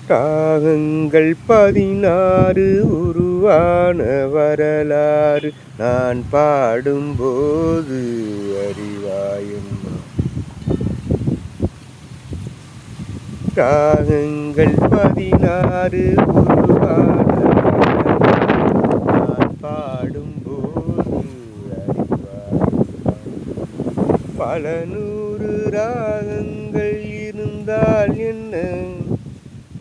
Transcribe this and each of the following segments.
ராகங்கள் 16 உருவான வரலாறு நான் பாடும்போது அறிவாயம்மா. ராகங்கள் 16 உருவான நான் பாடும்போது அறிவாயம்மா. பல நூறு ராகங்கள் இருந்தால் என்ன,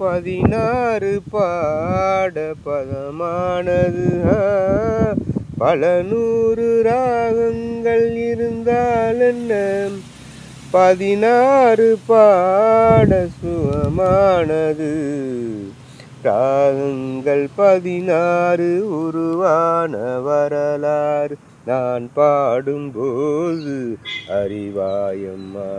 16 பாட பதமானது. பல நூறு ராகங்கள் இருந்தால் என்ன, 16 பாட சுகமானது. ராகங்கள் 16 உருவான வரலாறு நான் பாடும்போது அறிவாயம்மா.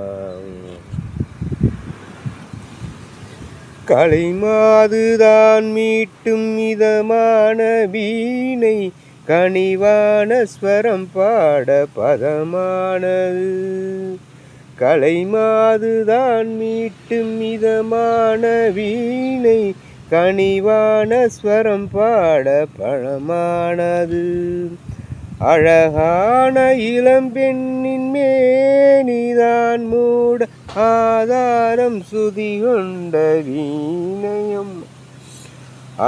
கலைமாதுதான் மீட்டும் மிதமான வீணை, கனிவான ஸ்வரம் பாட பதமானது. கலைமாதுதான் மீட்டும் மிதமான வீணை, கனிவான ஸ்வரம் பாட பழமானது. அழகான இளம்பெண்ணின் மேனிதான் மூட ஆதாரம் சுதி கொண்ட வீணையம்.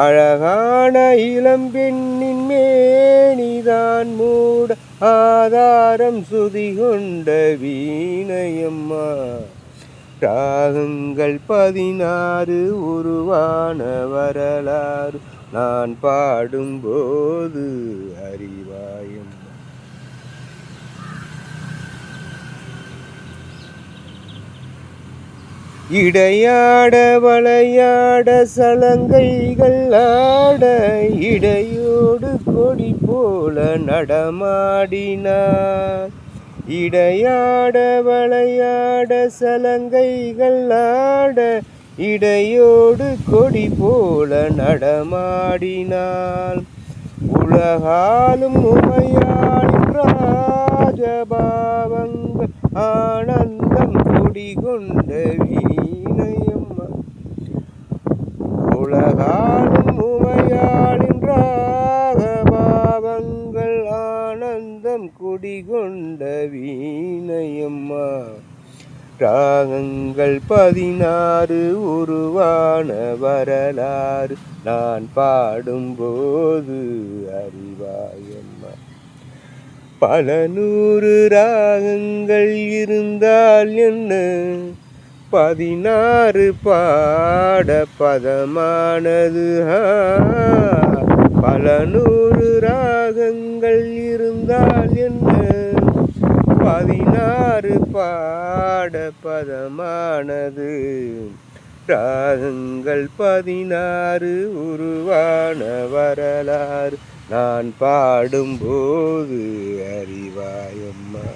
அழகான இளம்பெண்ணின் மேனிதான் மூட ஆதாரம் சுதி கொண்ட வீணையம்மா. ராகங்கள் 16 உருவான வரலாறு நான் பாடும்போது அறிவாயம்மா. இடையாட வளையாட சலங்கைகள் ஆட, இடையோடு கொடி போல நடமாடினார். இடையாட வளையாட சலங்கைகள் ஆட, இடையோடு கொடி போல நடமாடினாள். உலகாலும் உமையாளின் ராஜபாவங்கள் ஆனந்தம் குடிகொண்ட வீணையம்மா. உலகாலும் உமையாளின் ராகபாவங்கள் ஆனந்தம் குடிகொண்ட வீணையம்மா. ராகங்கள் 16 உருவான வரலாறு நான் பாடும்போது அறிவாயம்மா. பல நூறு ராகங்கள் இருந்தால் என்ன, 16 பாட பதமானது. பல நூறு ராகங்கள் இருந்தால் என்ன, 16 பாட பதமானது. ராகங்கள் 16 உருவான வரலாறு நான் பாடும்போது அறிவாயம்மா.